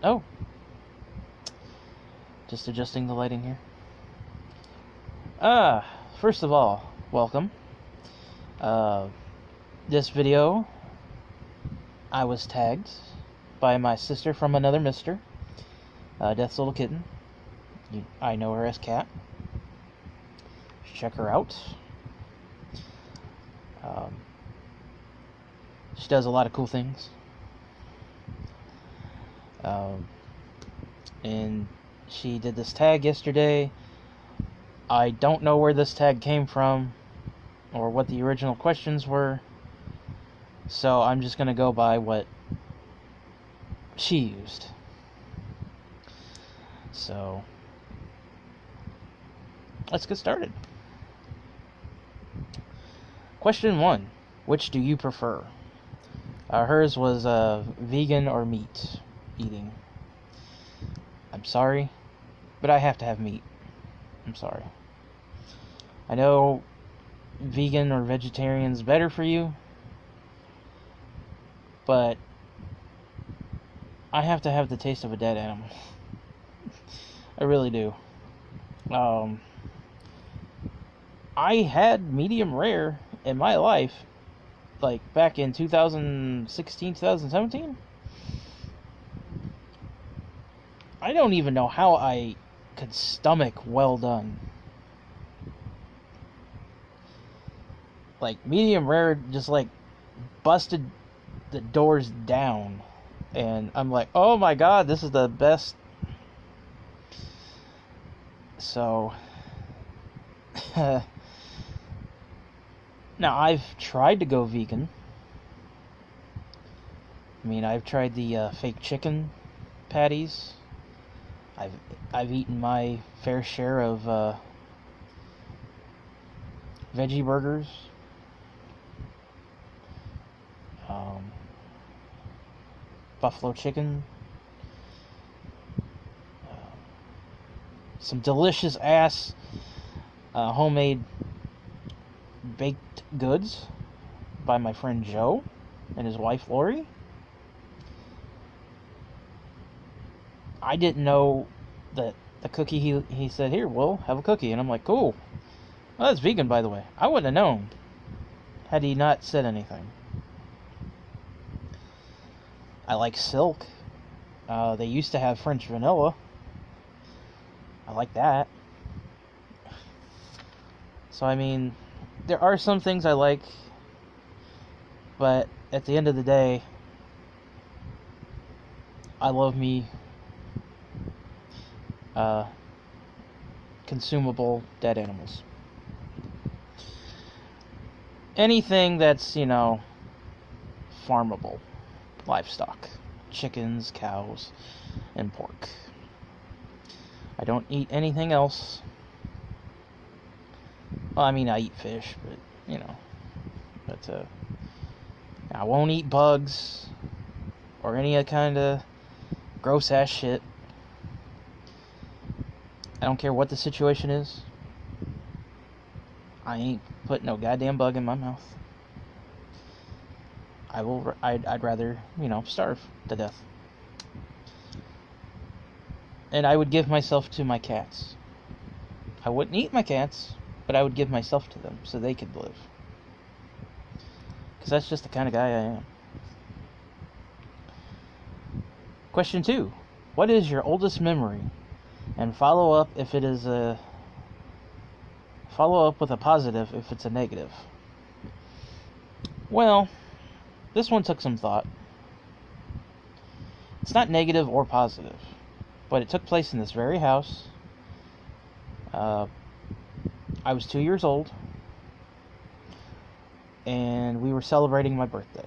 Oh, just adjusting the lighting here. First of all, welcome. This video, I was tagged by my sister from another mister, Deathslilkitten. I know her as Cat. Check her out. She does a lot of cool things. And she did this tag yesterday. I don't know where this tag came from or what the original questions were, so I'm just gonna go by what she used. So let's get started. Question 1. Which do you prefer? Hers was vegan or meat eating. I'm sorry, but I have to have meat. I'm sorry. I know vegan or vegetarian's better for you, but I have to have the taste of a dead animal. I really do. I had medium rare in my life, like back in 2016, 2017. I don't even know how I could stomach well done. Like, medium rare just like busted the doors down, and I'm like, oh my god, this is the best. So now I've tried to go vegan. I mean, I've tried the fake chicken patties. I've eaten my fair share of veggie burgers. Buffalo chicken. Some delicious ass homemade baked goods by my friend Joe and his wife Lori. I didn't know that the cookie he said, here, Will, have a cookie. And I'm like, cool. Well, that's vegan, by the way. I wouldn't have known had he not said anything. I like Silk. They used to have French vanilla. I like that. So, I mean, there are some things I like, but at the end of the day, I love me consumable dead animals. Anything that's, you know, farmable livestock. Chickens, cows, and pork. I don't eat anything else. Well, I mean, I eat fish, but, you know. But, I won't eat bugs or any kind of gross-ass shit. I don't care what the situation is. I ain't putting no goddamn bug in my mouth. I'd rather, you know, starve to death. And I would give myself to my cats. I wouldn't eat my cats, but I would give myself to them so they could live. Because that's just the kind of guy I am. Question 2. What is your oldest memory? And follow up if it is a... Follow up with a positive if it's a negative. Well, this one took some thought. It's not negative or positive, but it took place in this very house. I was 2 years old, and we were celebrating my birthday.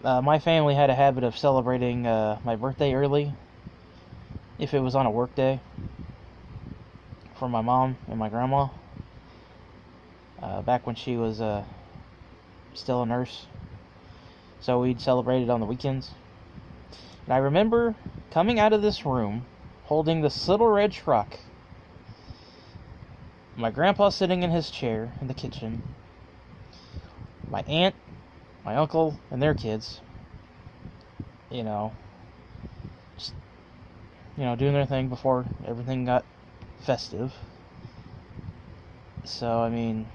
My family had a habit of celebrating my birthday early, if it was on a work day, for my mom and my grandma, back when she was still a nurse. So we'd celebrate it on the weekends. And I remember coming out of this room holding this little red truck. My grandpa sitting in his chair in the kitchen. My aunt, my uncle, and their kids. You know, doing their thing before everything got festive. So, I mean,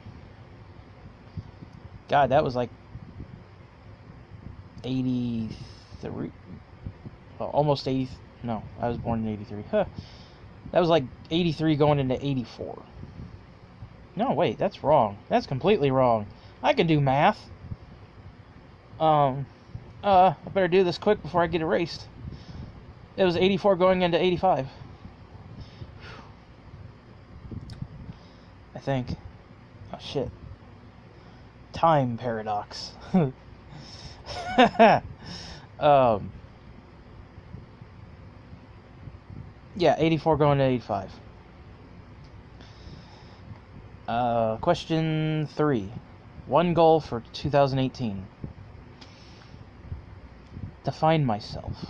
God, that was like 83, well, almost 80, no, I was born in 83, huh, that was like 83 going into 84, no, wait, that's wrong, that's completely wrong, I can do math, I better do this quick before I get erased, it was 84 going into 85, I think, oh shit, time paradox, yeah, 84 going to 85. Question 3. One goal for 2018. Define myself.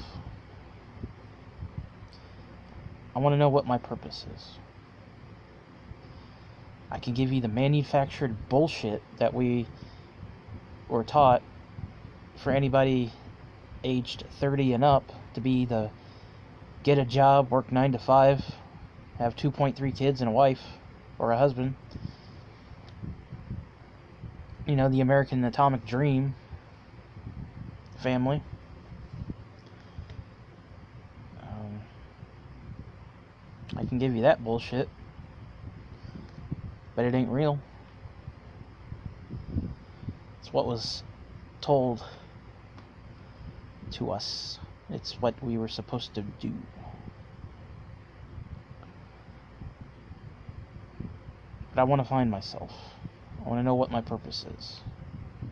I want to know what my purpose is. I can give you the manufactured bullshit that we were taught for anybody aged 30 and up to be the get a job, work 9 to 5, have 2.3 kids and a wife or a husband. The American atomic dream family. I can give you that bullshit, but it ain't real. It's what was told to us. It's what we were supposed to do. But I want to find myself. I want to know what my purpose is.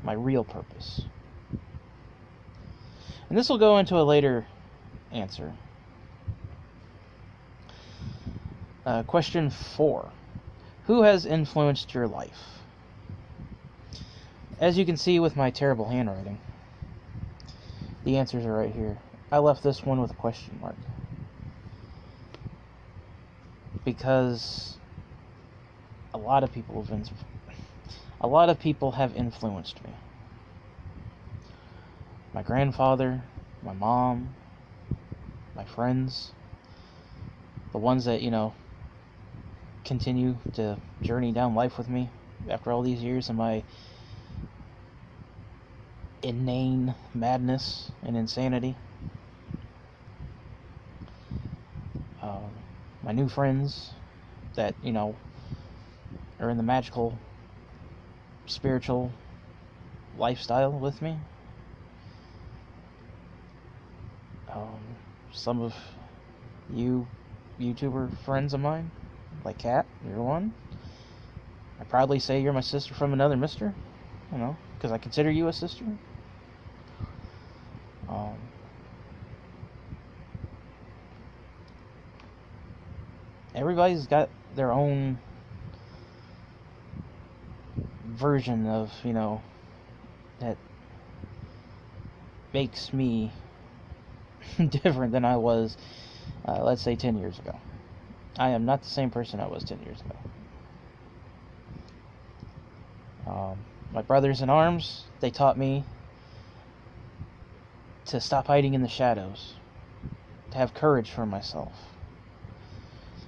My real purpose. And this will go into a later answer. Question 4. Who has influenced your life? As you can see with my terrible handwriting, the answers are right here. I left this one with a question mark, because a lot of people have influenced me. My grandfather, my mom, my friends, the ones that, continue to journey down life with me after all these years of my inane madness and insanity. My new friends that, are in the magical, spiritual lifestyle with me. Some of you YouTuber friends of mine, like Kat, you're one. I proudly say you're my sister from another mister, because I consider you a sister. Everybody's got their own version of, that makes me different than I was, let's say 10 years ago. I am not the same person I was 10 years ago. My brothers in arms, they taught me to stop hiding in the shadows, to have courage for myself.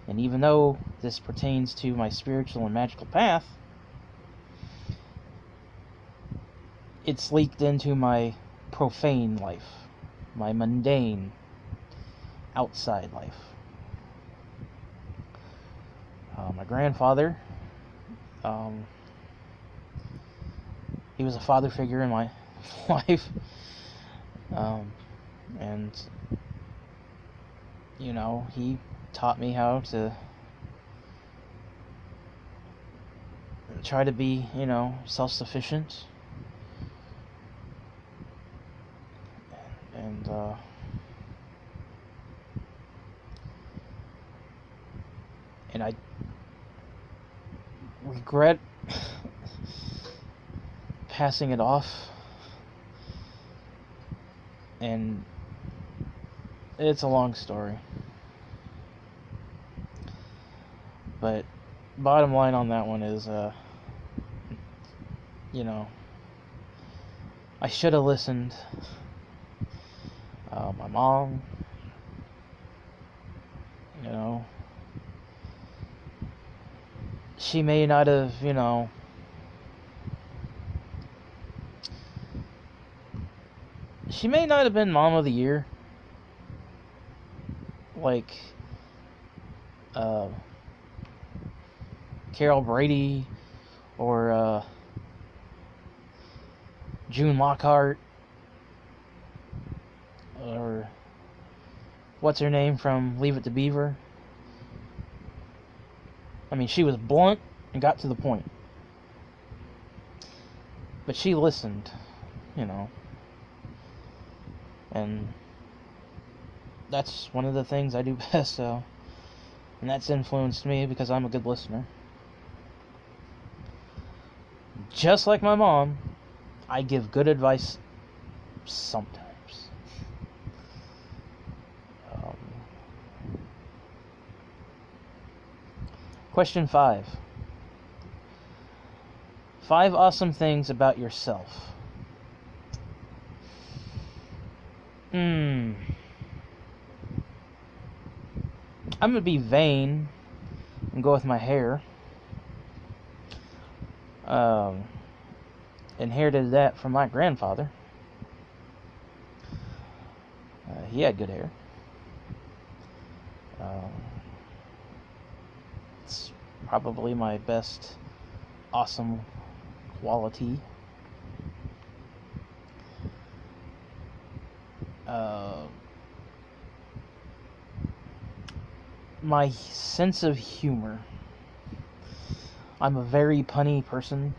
And even though this pertains to my spiritual and magical path, it's leaked into my profane life, my mundane, outside life. My grandfather, he was a father figure in my life, and he taught me how to try to be, self-sufficient, and I regret passing it off, and it's a long story. But bottom line on that one is, I should have listened. My mom, You know, she may not have, she may not have been Mom of the Year, like Carol Brady or June Lockhart, or what's her name from Leave It to Beaver. I mean, she was blunt and got to the point. But she listened, and that's one of the things I do best, so. And that's influenced me because I'm a good listener. Just like my mom, I give good advice sometimes. Question 5. 5 awesome things about yourself. I'm going to be vain and go with my hair. Inherited that from my grandfather. He had good hair. It's probably my best awesome quality. My sense of humor. I'm a very punny person,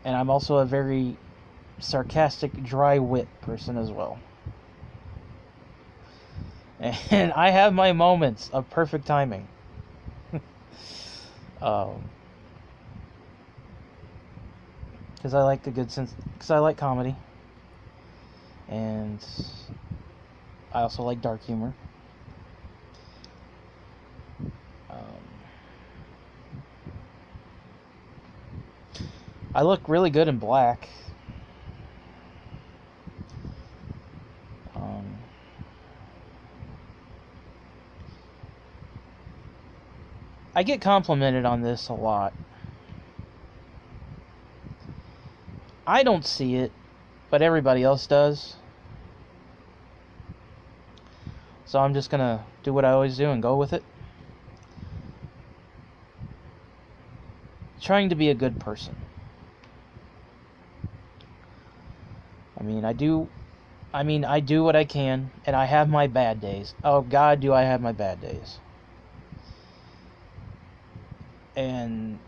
and I'm also a very sarcastic, dry wit person as well. And I have my moments of perfect timing. Because I like because I like comedy, and I also like dark humor. I look really good in black. I get complimented on this a lot. I don't see it, but everybody else does. So I'm just gonna do what I always do and go with it. Trying to be a good person. I do what I can, and I have my bad days. Oh God, do I have my bad days. And,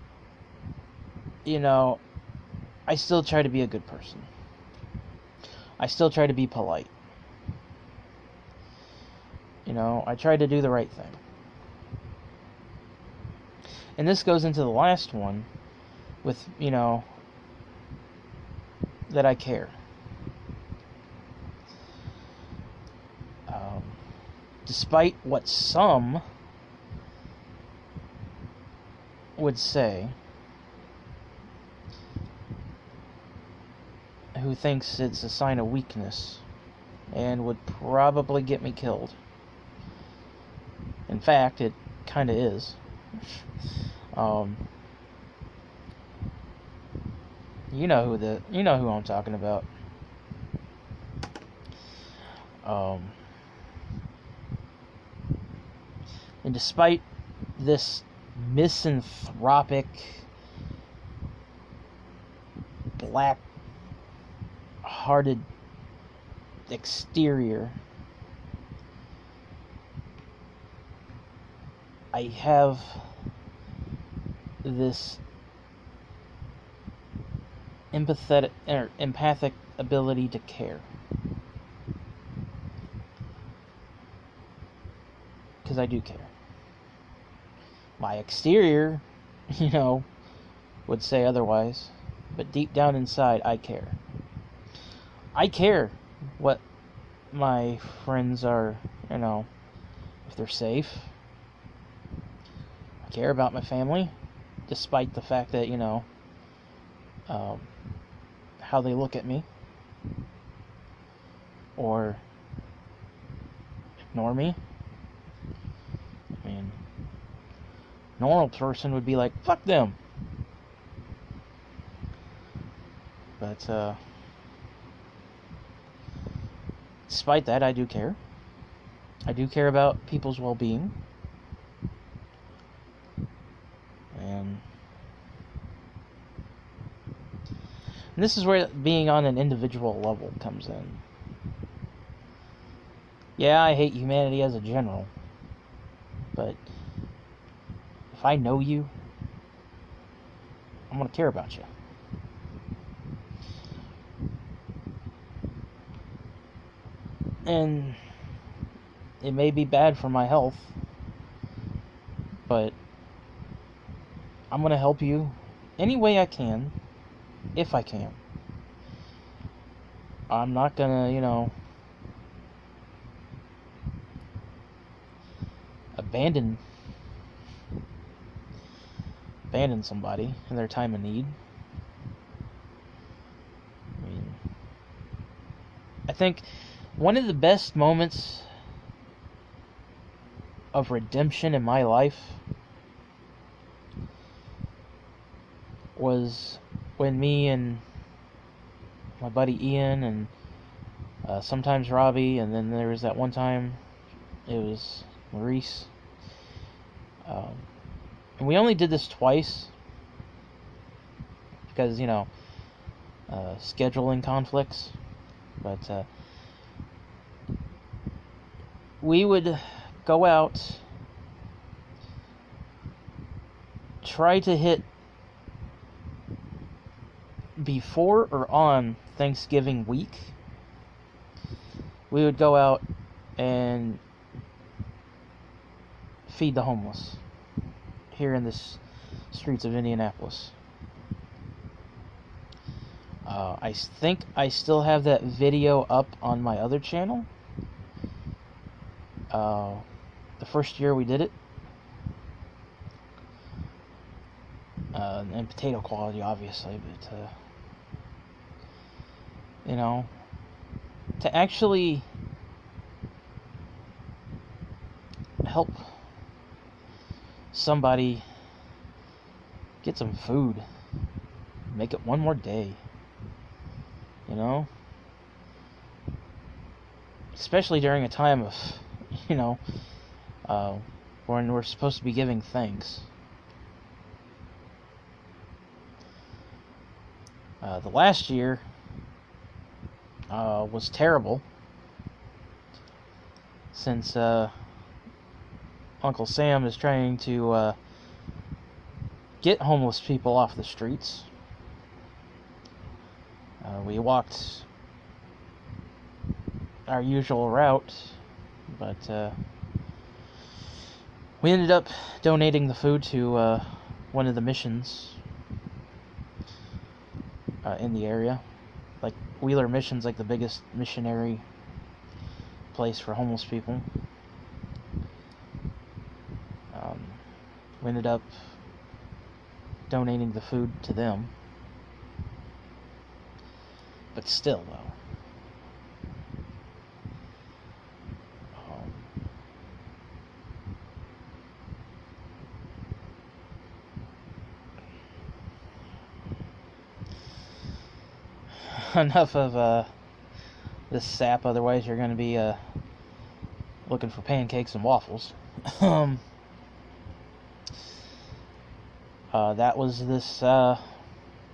I still try to be a good person. I still try to be polite. I try to do the right thing. And this goes into the last one with, that I care. Despite what some would say, who thinks it's a sign of weakness and would probably get me killed. In fact, it kind of is. You know who I'm talking about. And despite this misanthropic, black-hearted exterior, I have this empathic ability to care. Because I do care. My exterior, would say otherwise, but deep down inside, I care. I care what my friends are, if they're safe. I care about my family, despite the fact that, how they look at me, or ignore me. normal person would be like, fuck them. But, despite that, I do care. I do care about people's well-being. And this is where being on an individual level comes in. Yeah, I hate humanity as a general. But if I know you, I'm going to care about you. And it may be bad for my health, but I'm going to help you any way I can, if I can. I'm not going to, abandon somebody in their time of need. I mean, I think one of the best moments of redemption in my life was when me and my buddy Ian and sometimes Robbie, and then there was that one time it was Maurice. And we only did this twice because, scheduling conflicts. But we would go out, try to hit before or on Thanksgiving week. We would go out and feed the homeless here in the streets of Indianapolis. I think I still have that video up on my other channel. The first year we did it. And potato quality, obviously, but, to actually help somebody get some food, make it one more day, especially during a time of, when we're supposed to be giving thanks. The last year was terrible, since Uncle Sam is trying to get homeless people off the streets. We walked our usual route, but we ended up donating the food to one of the missions in the area. Like, Wheeler Mission's like the biggest missionary place for homeless people. We ended up donating the food to them. But still, though. Enough of this sap, otherwise you're going to be looking for pancakes and waffles. That was this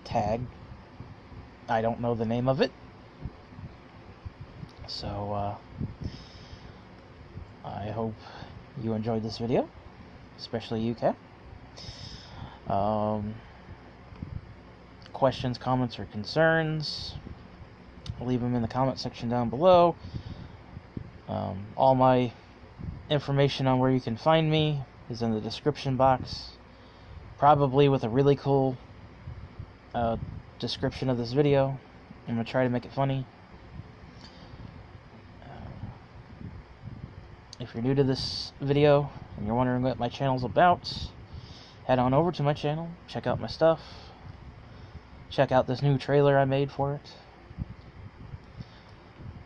tag. I don't know the name of it, so I hope you enjoyed this video, especially you, Kat. Questions, comments, or concerns, leave them in the comment section down below. All my information on where you can find me is in the description box, probably with a really cool description of this video. I'm going to try to make it funny. If you're new to this video and you're wondering what my channel's about, head on over to my channel, check out my stuff, check out this new trailer I made for it.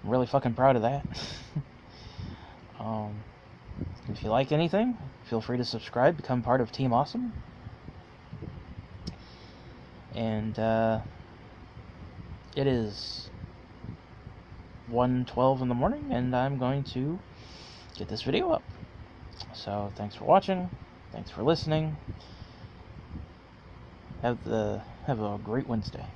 I'm really fucking proud of that. If you like anything, feel free to subscribe, become part of Team Awesome. And it is 1:12 in the morning, and I'm going to get this video up. So thanks for watching, thanks for listening. Have a great Wednesday.